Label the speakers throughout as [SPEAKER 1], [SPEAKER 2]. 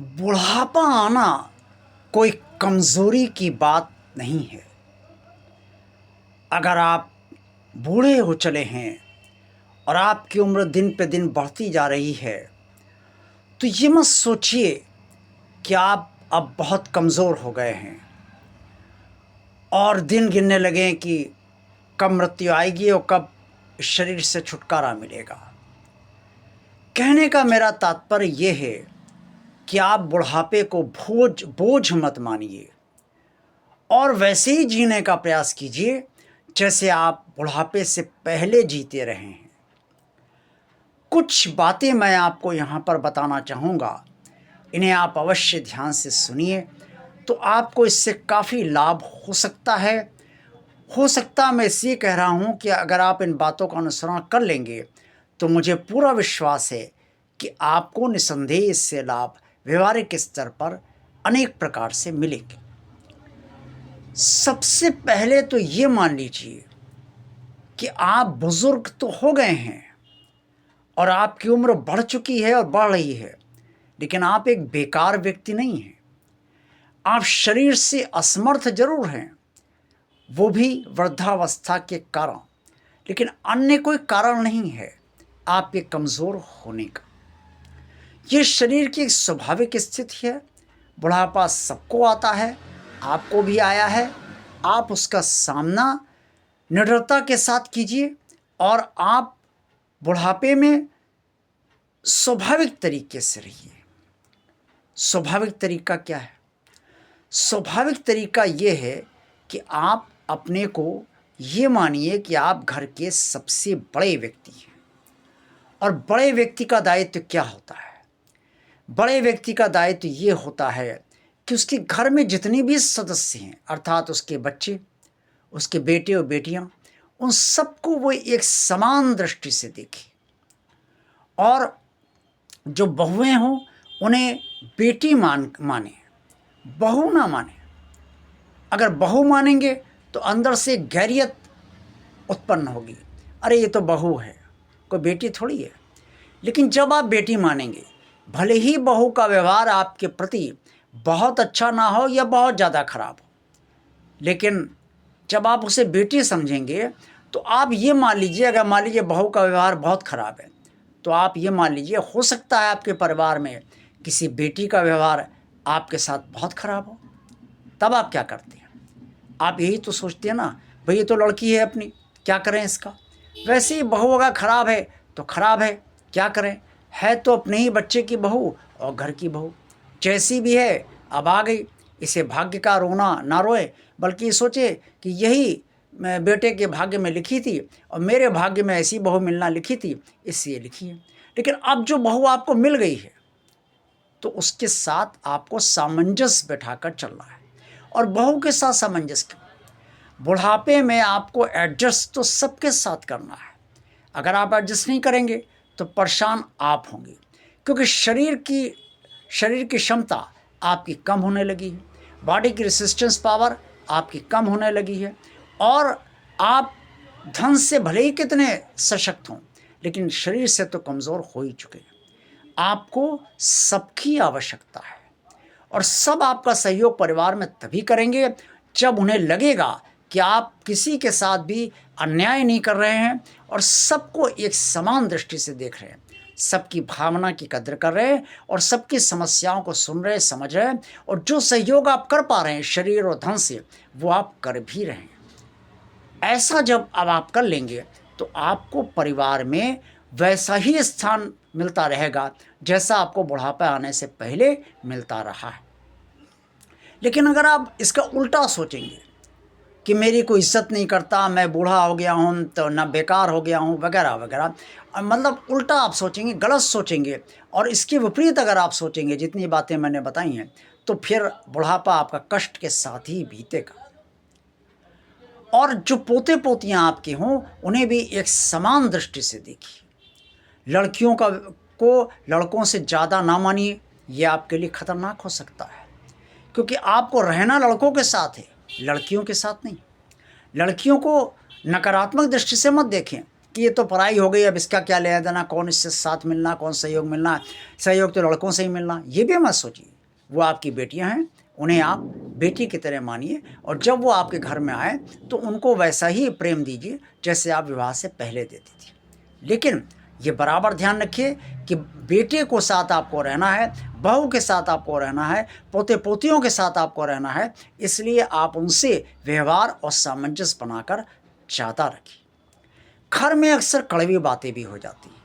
[SPEAKER 1] बुढ़ापा आना कोई कमज़ोरी की बात नहीं है। अगर आप बूढ़े हो चले हैं और आपकी उम्र दिन पे दिन बढ़ती जा रही है, तो ये मत सोचिए कि आप अब बहुत कमज़ोर हो गए हैं और दिन गिनने लगें कि कब मृत्यु आएगी और कब इस शरीर से छुटकारा मिलेगा। कहने का मेरा तात्पर्य ये है कि आप बुढ़ापे को बोझ मत मानिए और वैसे ही जीने का प्रयास कीजिए जैसे आप बुढ़ापे से पहले जीते रहे हैं। कुछ बातें मैं आपको यहाँ पर बताना चाहूँगा, इन्हें आप अवश्य ध्यान से सुनिए, तो आपको इससे काफ़ी लाभ हो सकता है। हो सकता मैं इसलिए कह रहा हूँ कि अगर आप इन बातों का अनुसरण कर लेंगे तो मुझे पूरा विश्वास है कि आपको निसंदेह इससे लाभ व्यवहारिक स्तर पर अनेक प्रकार से मिलेंगे। सबसे पहले तो ये मान लीजिए कि आप बुजुर्ग तो हो गए हैं और आपकी उम्र बढ़ चुकी है और बढ़ रही है, लेकिन आप एक बेकार व्यक्ति नहीं हैं। आप शरीर से असमर्थ जरूर हैं, वो भी वृद्धावस्था के कारण, लेकिन अन्य कोई कारण नहीं है आपके कमज़ोर होने का। ये शरीर की एक स्वाभाविक स्थिति है। बुढ़ापा सबको आता है, आपको भी आया है। आप उसका सामना निडरता के साथ कीजिए और आप बुढ़ापे में स्वाभाविक तरीके से रहिए। स्वाभाविक तरीका क्या है? स्वाभाविक तरीका ये है कि आप अपने को ये मानिए कि आप घर के सबसे बड़े व्यक्ति हैं। और बड़े व्यक्ति का दायित्व क्या होता है? बड़े व्यक्ति का दायित्व ये होता है कि उसके घर में जितने भी सदस्य हैं, अर्थात उसके बच्चे, उसके बेटे और बेटियां, उन सबको वो एक समान दृष्टि से देखे। और जो बहुएं हों उन्हें बेटी माने, बहू ना माने। अगर बहू मानेंगे तो अंदर से गैरियत उत्पन्न होगी, अरे ये तो बहू है, कोई बेटी थोड़ी है। लेकिन जब आप बेटी मानेंगे, भले ही बहू का व्यवहार आपके प्रति बहुत अच्छा ना हो या बहुत ज़्यादा खराब हो, लेकिन जब आप उसे बेटी समझेंगे तो आप ये मान लीजिए, अगर मान लीजिए बहू का व्यवहार बहुत खराब है, तो आप ये मान लीजिए हो सकता है आपके परिवार में किसी बेटी का व्यवहार आपके साथ बहुत खराब हो। तब आप क्या करते हैं? आप यही तो सोचते हैं ना, भाई ये तो लड़की है अपनी, क्या करें इसका। वैसे ही बहू अगर खराब है तो खराब है, क्या करें, है तो अपने ही बच्चे की बहू और घर की बहू, जैसी भी है अब आ गई। इसे भाग्य का रोना ना रोए, बल्कि सोचे कि यही मैं बेटे के भाग्य में लिखी थी और मेरे भाग्य में ऐसी बहू मिलना लिखी थी, इसलिए लिखी है। लेकिन अब जो बहू आपको मिल गई है तो उसके साथ आपको सामंजस्य बैठाकर चलना है। और बहू के साथ सामंजस्य क्यों? बुढ़ापे में आपको एडजस्ट तो सबके साथ करना है। अगर आप एडजस्ट नहीं करेंगे तो परेशान आप होंगे, क्योंकि शरीर की क्षमता आपकी कम होने लगी है, बॉडी की रेसिस्टेंस पावर आपकी कम होने लगी है। और आप धन से भले ही कितने सशक्त हों, लेकिन शरीर से तो कमज़ोर हो ही चुके हैं। आपको सबकी आवश्यकता है और सब आपका सहयोग परिवार में तभी करेंगे जब उन्हें लगेगा कि आप किसी के साथ भी अन्याय नहीं कर रहे हैं और सबको एक समान दृष्टि से देख रहे हैं, सबकी भावना की कद्र कर रहे हैं और सबकी समस्याओं को सुन रहे, समझ रहे हैं। और जो सहयोग आप कर पा रहे हैं शरीर और धन से, वो आप कर भी रहे हैं। ऐसा जब अब आप कर लेंगे तो आपको परिवार में वैसा ही स्थान मिलता रहेगा जैसा आपको बुढ़ापा आने से पहले मिलता रहा है। लेकिन अगर आप इसका उल्टा सोचेंगे कि मेरी कोई इज्जत नहीं करता, मैं बूढ़ा हो गया हूँ तो ना बेकार हो गया हूँ वगैरह वगैरह, मतलब उल्टा आप सोचेंगे, गलत सोचेंगे और इसके विपरीत अगर आप सोचेंगे जितनी बातें मैंने बताई हैं, तो फिर बुढ़ापा आपका कष्ट के साथ ही बीतेगा। और जो पोते पोतियाँ आपके हों उन्हें भी एक समान दृष्टि से देखिए। लड़कियों को लड़कों से ज़्यादा ना मानिए, ये आपके लिए खतरनाक हो सकता है, क्योंकि आपको रहना लड़कों के साथ है, लड़कियों के साथ नहीं। लड़कियों को नकारात्मक दृष्टि से मत देखें, कि ये तो पढ़ाई हो गई, अब इसका क्या लेना देना, कौन इससे साथ मिलना, कौन सहयोग मिलना, सहयोग तो लड़कों से ही मिलना, ये भी मत सोचिए। वो आपकी बेटियां हैं, उन्हें आप बेटी की तरह मानिए, और जब वो आपके घर में आए तो उनको वैसा ही प्रेम दीजिए जैसे आप विवाह से पहले देती थी। लेकिन ये बराबर ध्यान रखिए कि बेटे को साथ आपको रहना है, बहू के साथ आपको रहना है, पोते पोतियों के साथ आपको रहना है, इसलिए आप उनसे व्यवहार और सामंजस्य बनाकर ज़्यादा रखिए। घर में अक्सर कड़वी बातें भी हो जाती हैं,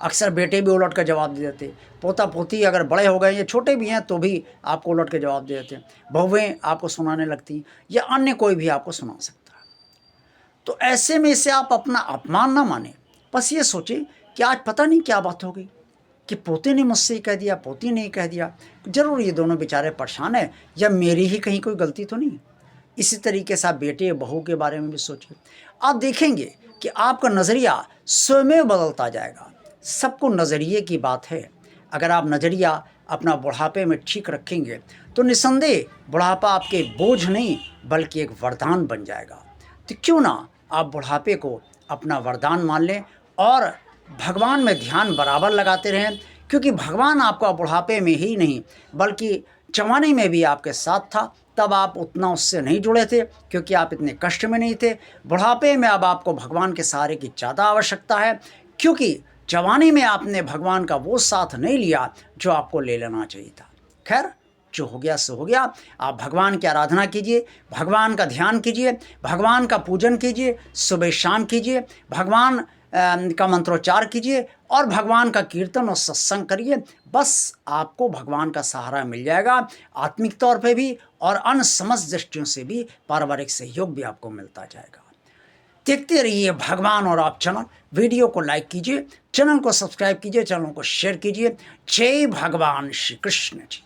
[SPEAKER 1] अक्सर बेटे भी उलट कर जवाब दे देते, पोता पोती अगर बड़े हो गए या छोटे भी हैं तो भी आपको उलट के जवाब दे देते हैं, बहुएं आपको सुनाने लगती हैं या अन्य कोई भी आपको सुना सकता है। तो ऐसे में इसे आप अपना अपमान ना माने, बस ये सोचें कि आज पता नहीं क्या बात हो गई कि पोते ने मुझसे ही कह दिया, पोती ने ही कह दिया, ज़रूर ये दोनों बेचारे परेशान हैं या मेरी ही कहीं कोई गलती तो नहीं। इसी तरीके से आप बेटे बहू के बारे में भी सोचिए। आप देखेंगे कि आपका नज़रिया स्वयं बदलता जाएगा। सबको नज़रिए की बात है। अगर आप नज़रिया अपना बुढ़ापे में ठीक रखेंगे तो निसंदेह बुढ़ापा आपके बोझ नहीं बल्कि एक वरदान बन जाएगा। तो क्यों ना आप बुढ़ापे को अपना वरदान मान लें और भगवान में ध्यान बराबर लगाते रहें, क्योंकि भगवान आपका बुढ़ापे में ही नहीं बल्कि जवानी में भी आपके साथ था। तब आप उतना उससे नहीं जुड़े थे क्योंकि आप इतने कष्ट में नहीं थे। बुढ़ापे में अब आपको भगवान के सहारे की ज़्यादा आवश्यकता है, क्योंकि जवानी में आपने भगवान का वो साथ नहीं लिया जो आपको ले लेना चाहिए था। खैर, जो हो गया सो हो गया। आप भगवान की आराधना कीजिए, भगवान का ध्यान कीजिए, भगवान का पूजन कीजिए, सुबह शाम कीजिए, भगवान का मंत्रोच्चार कीजिए और भगवान का कीर्तन और सत्संग करिए। बस आपको भगवान का सहारा मिल जाएगा, आत्मिक तौर पे भी और अन्य समस्त दृष्टियों से भी पारिवारिक सहयोग भी आपको मिलता जाएगा। देखते रहिए भगवान और आप चैनल। वीडियो को लाइक कीजिए, चैनल को सब्सक्राइब कीजिए, चैनल को शेयर कीजिए। जय भगवान श्री कृष्ण जी।